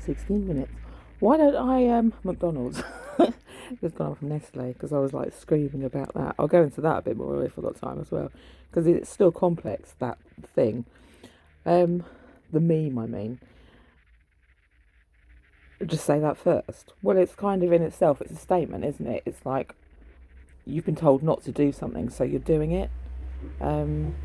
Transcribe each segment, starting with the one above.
16 minutes. Why don't I, McDonald's? Just gone off from Nestle because I was like screaming about that. I'll go into that a bit more if I've got time as well, because it's still complex, that thing. The meme, I mean. Just say that first. Well, it's kind of in itself, it's a statement, isn't it? It's like you've been told not to do something, so you're doing it. Um,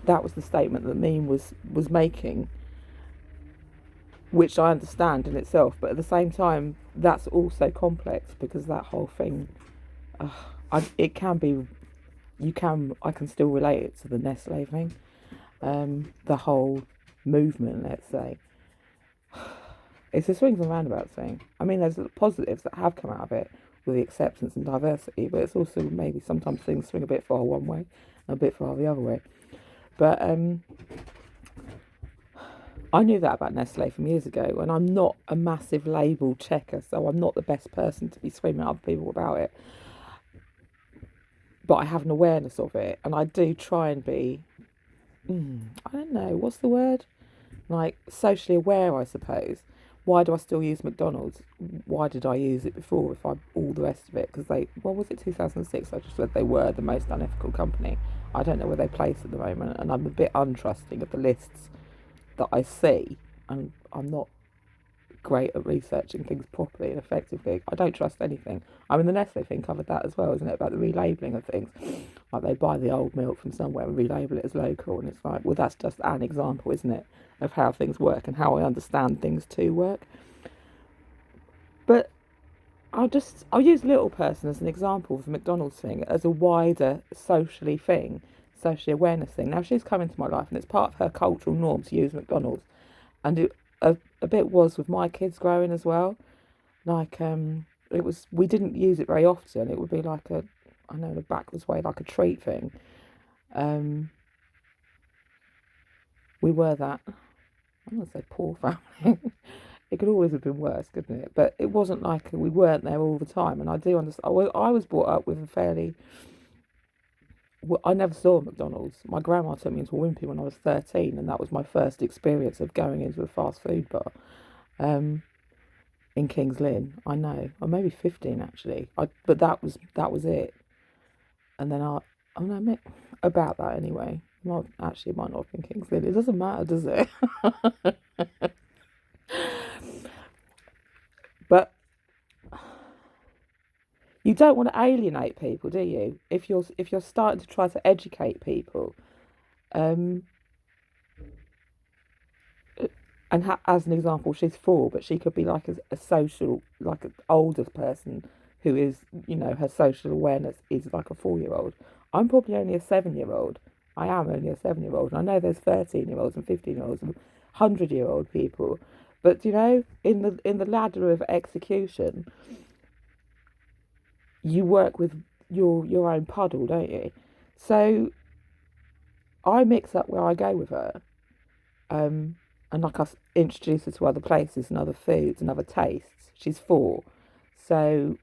that was the statement that meme was making, which I understand in itself, but at the same time, that's also complex because that whole thing, it can be, I can still relate it to the Nestle thing, the whole movement, let's say. It's a swings and roundabouts thing. I mean, there's positives that have come out of it with the acceptance and diversity, but it's also maybe sometimes things swing a bit far one way and a bit far the other way. But I knew that about Nestle from years ago, and I'm not a massive label checker, so I'm not the best person to be screaming at other people about it. But I have an awareness of it, and I do try and be, I don't know, what's the word? Like, socially aware, I suppose. Why do I still use McDonald's? Why did I use it before if I, all the rest of it? Because was it 2006? I just said they were the most unethical company. I don't know where they place at the moment, and I'm a bit untrusting of the lists that I see, and I'm not great at researching things properly and effectively. I don't trust anything. I mean, the Nestle thing covered that as well, isn't it? About the relabelling of things. Like, they buy the old milk from somewhere and relabel it as local, and it's like, well, that's just an example, isn't it, of how things work and how I understand things to work. But I'll use Little Person as an example of the McDonald's thing as a wider socially awareness thing. Now, she's come into my life, and it's part of her cultural norm to use McDonald's, and a bit was with my kids growing as well. Like, we didn't use it very often. It would be like in a backwards way, like a treat thing. We were that, I'm going to say poor family. It could always have been worse, couldn't it? But it wasn't like we weren't there all the time. And I do understand. I was brought up with a fairly. Well, I never saw McDonald's. My grandma took me into a Wimpy when I was 13, and that was my first experience of going into a fast food bar. In Kings Lynn, I know, or maybe 15 actually. But that was it. And then about that anyway. Not actually, it might not have been Kings Lynn. It doesn't matter, does it? But you don't want to alienate people, do you? If you're starting to try to educate people, and as an example, she's 4, but she could be like a social, like an older person who is, her social awareness is like a 4-year-old. I'm probably only a 7-year-old. I am only a 7-year-old, and I know there's 13-year-olds and 15-year-olds and 100-year-old people. But in the ladder of execution, you work with your own puddle, don't you? So I mix up where I go with her, and like I introduce her to other places and other foods and other tastes. She's 4, so,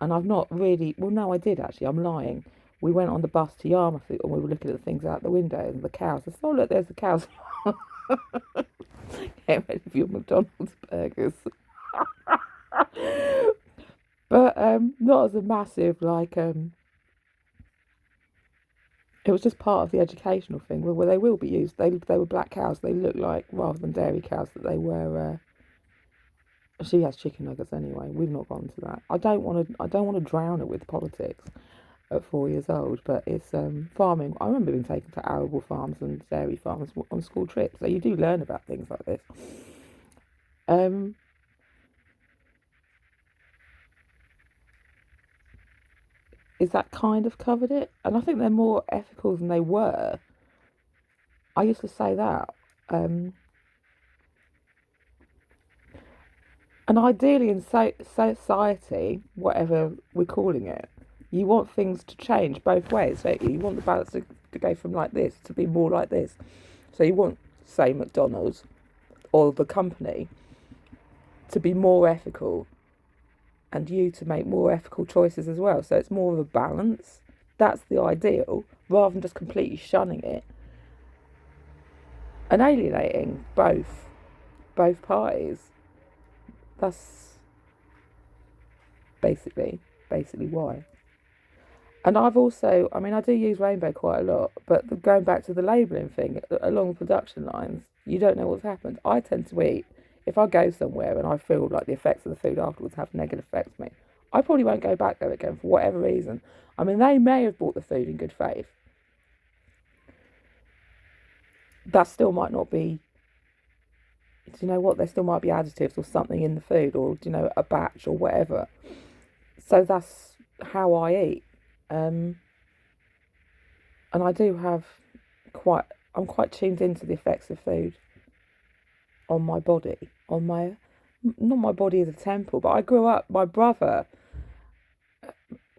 and I've not really. Well, no, I did actually. I'm lying. We went on the bus to Yarmouth, and we were looking at the things out the window and the cows. I said, "Oh, look, there's the cows." Get ready for your McDonald's burgers. But not as a massive, like, it was just part of the educational thing where they will be used. They were black cows. They look like, rather than dairy cows, that they were. She has chicken nuggets anyway. We've not gone to that. I don't want to drown it with politics at 4 years old. But it's farming. I remember being taken to arable farms and dairy farms on school trips. So you do learn about things like this. Is that kind of covered it? And I think they're more ethical than they were. I used to say that. And ideally in society, whatever we're calling it, you want things to change both ways, don't you? You want the balance to go from like this to be more like this. So you want, say, McDonald's or the company to be more ethical, and you to make more ethical choices as well. So it's more of a balance. That's the ideal, rather than just completely shunning it and alienating both parties. That's basically why. And I've also, I mean, I do use rainbow quite a lot, but going back to the labelling thing, along the production lines, you don't know what's happened. I tend to eat, if I go somewhere and I feel like the effects of the food afterwards have negative effects on me, I probably won't go back there again for whatever reason. I mean, they may have bought the food in good faith. That still might not be, do you know what? There still might be additives or something in the food, or, do you know, a batch or whatever. So that's how I eat. Um, and I do have I'm quite tuned into the effects of food on my body, not my body as a temple, but I grew up, my brother,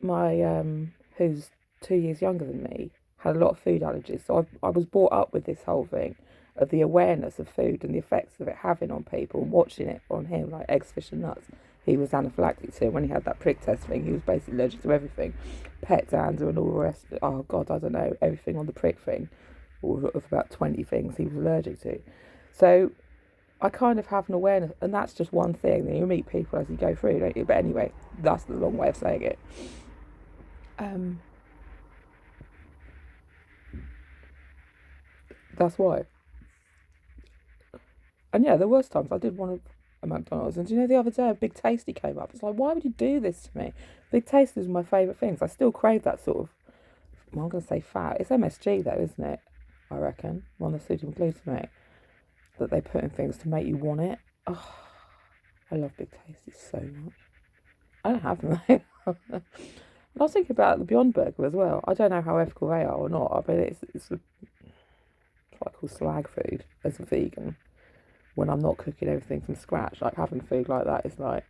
who's 2 years younger than me, had a lot of food allergies. So I was brought up with this whole thing of the awareness of food and the effects of it having on people, and watching it on him, like eggs, fish and nuts. He was anaphylactic to it. When he had that prick test thing, he was basically allergic to everything. Pet dander and all the rest. Oh, God, I don't know, everything on the prick thing, or of about 20 things he was allergic to. So I kind of have an awareness, and that's just one thing. Then you meet people as you go through, don't you? But anyway, that's the long way of saying it. That's why. And yeah, there was times I did want a McDonald's. And do you know, the other day a Big Tasty came up. It's like, why would you do this to me? Big Tasty is my favourite things. I still crave that sort of, well, I'm going to say fat. It's MSG though, isn't it? I reckon. Monosodium glutamate that they put in things to make you want it. Oh, I love Big Tasty so much. I don't have them though. And I was thinking about the Beyond Burger as well. I don't know how ethical they are or not. I mean, it's what I call slag food as a vegan. When I'm not cooking everything from scratch, like having food like that is like,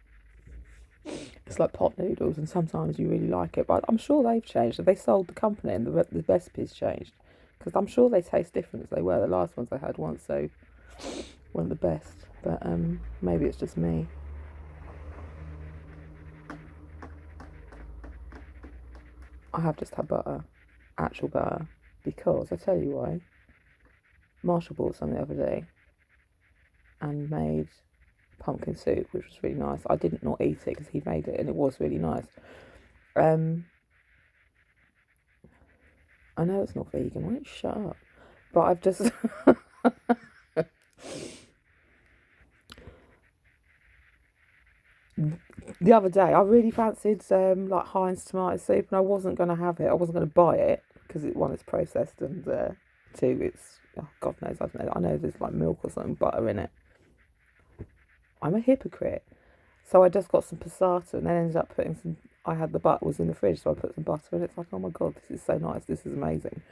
it's like pot noodles, and sometimes you really like it. But I'm sure they've changed. They sold the company and the recipes changed, because I'm sure they taste different as they were. The last ones I had once, so weren't the best. But maybe it's just me. I have just had butter, actual butter, because I tell you why. Marshall bought some the other day and made pumpkin soup, which was really nice. I didn't not eat it because he made it, and it was really nice. I know it's not vegan. Why don't you shut up? But I've just the other day I really fancied like Heinz tomato soup, and I wasn't going to have it. I wasn't going to buy it because one, it's processed, and two, it's, oh, God knows, I don't know. I know there's like milk or something, butter in it. I'm a hypocrite. So I just got some passata and then ended up putting some. I had the butter was in the fridge, so I put some butter in. It's like, oh my God, this is so nice. This is amazing.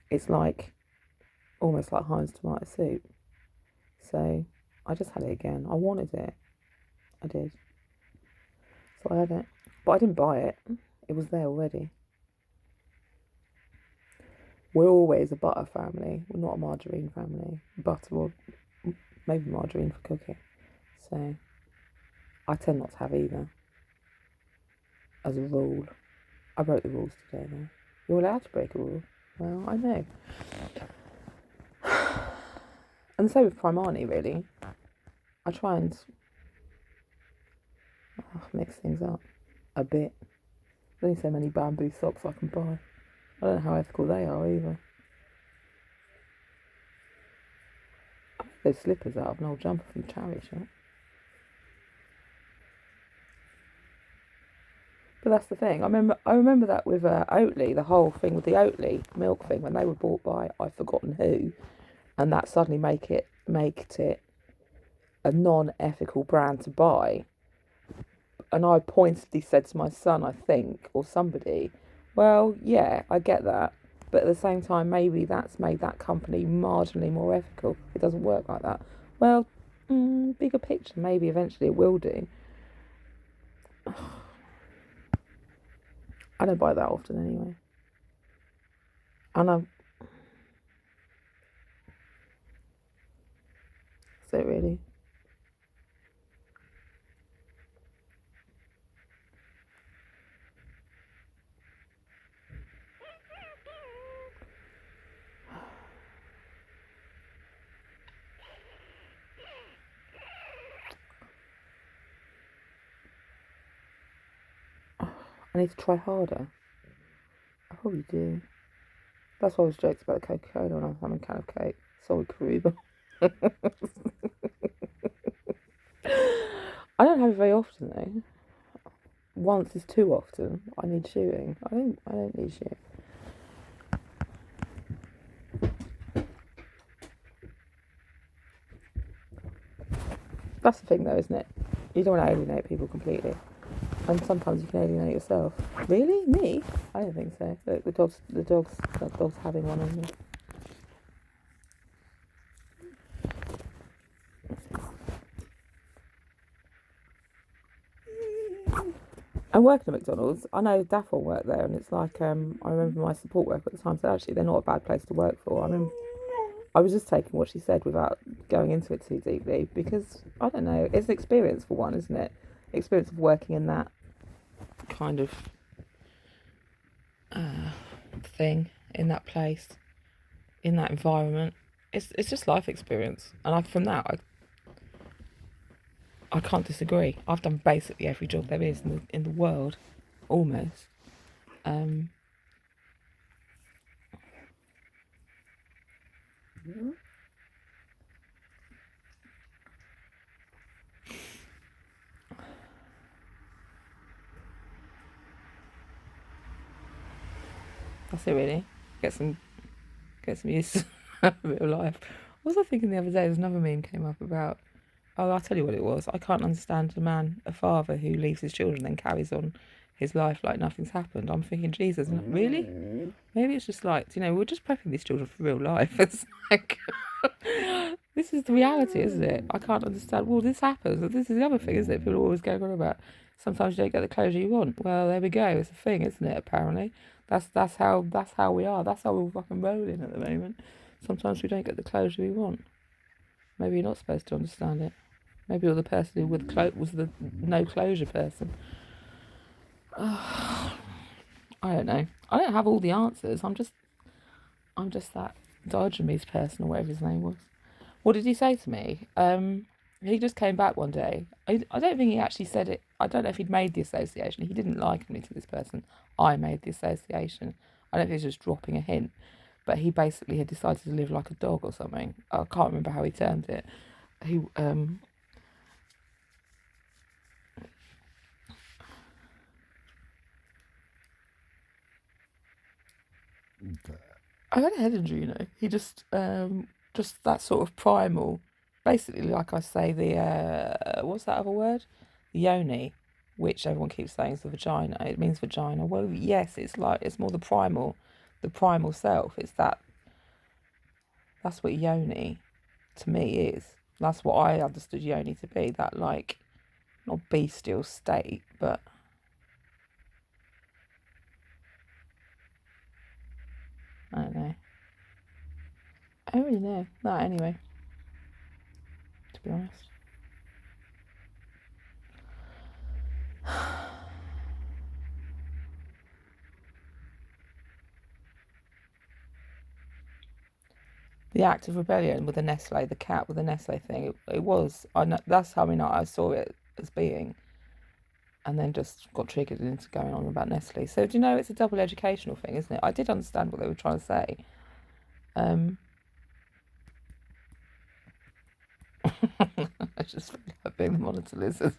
It's like almost like Heinz tomato soup. So I just had it again. I wanted it. I did. So I had it. But I didn't buy it. It was there already. We're always a butter family. We're not a margarine family. Butter or maybe margarine for cooking. So I tend not to have either. As a rule. I broke the rules today though. You're allowed to break a rule. Well, I know. And so with Primani, really. I try and mix things up a bit. There's only so many bamboo socks I can buy. I don't know how ethical they are either. I made those slippers out of an old jumper from the charity shop. But that's the thing. I remember that with Oatly, the whole thing with the Oatly milk thing, when they were bought by I've forgotten who, and that suddenly made it a non-ethical brand to buy. And I pointedly said to my son, I think, or somebody, well, yeah, I get that, but at the same time, maybe that's made that company marginally more ethical. It doesn't work like that. Well, bigger picture, maybe eventually it will do. I don't buy that often anyway. And I'm... Is it really? I need to try harder. I probably do. That's why I was joking about the Coca-Cola when I was having a can of Coke. Sorry, Karuba. I don't have it very often though. Once is too often. I need shooting. I don't need shooting. That's the thing though, isn't it? You don't want to alienate people completely. And sometimes you can alienate yourself. Really? Me? I don't think so. Look, the dog's having one on me. I'm working at McDonald's. I know Daffel worked there, and it's like I remember my support worker at the time said actually they're not a bad place to work for. I mean, I was just taking what she said without going into it too deeply because I don't know. It's an experience for one, isn't it? Experience of working in that kind of thing, in that place, in that environment. It's just life experience, and from that I can't disagree. I've done basically every job there is in the world, almost. That's it really. Get some used to a bit of life. What was I thinking the other day? There's another meme came up about. Oh, I'll tell you what it was. I can't understand a father who leaves his children and then carries on his life like nothing's happened. I'm thinking, Jesus, really? Maybe it's just like, we're just prepping these children for real life. It's like, this is the reality, isn't it? I can't understand. Well, this happens. This is the other thing, isn't it? People are always going on about. Sometimes you don't get the closure you want. Well, there we go. It's a thing, isn't it? Apparently, that's how we are. That's how we're fucking rolling at the moment. Sometimes we don't get the closure we want. Maybe you're not supposed to understand it. Maybe you're the person who was the no closure person. I don't know. I don't have all the answers. I'm just that Diogenes person or whatever his name was. What did he say to me? He just came back one day. I don't think he actually said it. I don't know if he'd made the association. He didn't liken me to this person. I made the association. I don't think he was just dropping a hint. But he basically had decided to live like a dog or something. I can't remember how he termed it. He I had a head injury, He just that sort of primal, basically, like I say, the what's that other word? The yoni, which everyone keeps saying is the vagina. It means vagina. Well, yes, it's more the primal self. It's that's what yoni to me is. That's what I understood yoni to be. That like not bestial state, but I don't know. I don't really know. No, anyway, to be honest. The act of rebellion with the Nestle, the cat with the Nestle thing, it was. That's how I saw it as being. And then just got triggered into going on about Nestle. So, do you know, it's a double educational thing, isn't it? I did understand what they were trying to say. I just feel like being the monitor lizard.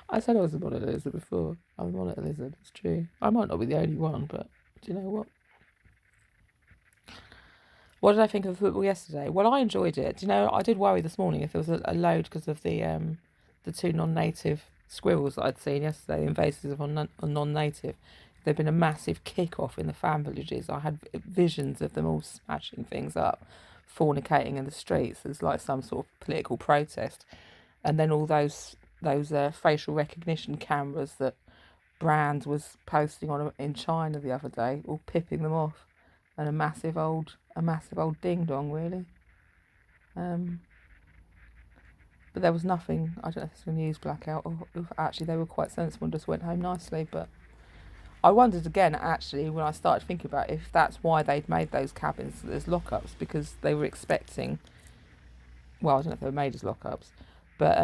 I said I was a monitor lizard before. I'm a monitor lizard, it's true. I might not be the only one, but do you know what? What did I think of football yesterday? Well, I enjoyed it. Do you know, I did worry this morning if there was a load because of the two non-native squirrels that I'd seen yesterday, the invasives of non-native. There'd been a massive kick-off in the fan villages. I had visions of them all smashing things up, fornicating in the streets as like some sort of political protest. And then all those facial recognition cameras that Brand was posting on in China the other day, all pipping them off, and a massive old ding dong really. But there was nothing. I don't know if it's a news blackout or if actually they were quite sensible and just went home nicely. But I wondered again actually when I started thinking about if that's why they'd made those cabins as lockups, because they were expecting. Well, I don't know if they were made as lockups, but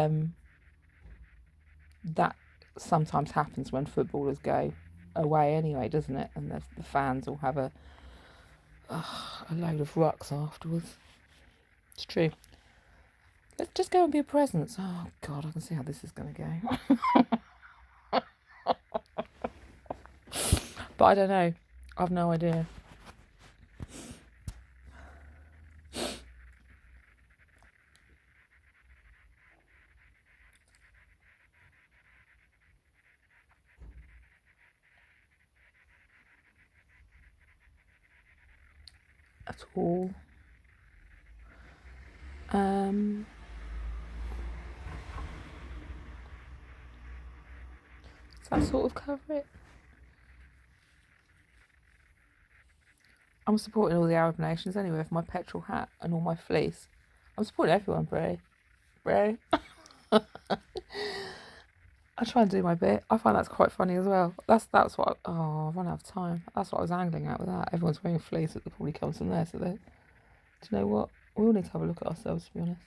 that sometimes happens when footballers go away anyway, doesn't it? And the fans all have a load of rucks afterwards. It's true. Let's just go and be a presence. Oh God, I can see how this is going to go. But I don't know. I've no idea. At all. Does that sort of cover it? I'm supporting all the Arab nations anyway with my petrol hat and all my fleece. I'm supporting everyone, Bray. I try and do my bit. I find that's quite funny as well. That's what. I've run out of time. That's what I was angling at with that. Everyone's wearing fleece. It probably comes from there. So, do you know what? We all need to have a look at ourselves, to be honest.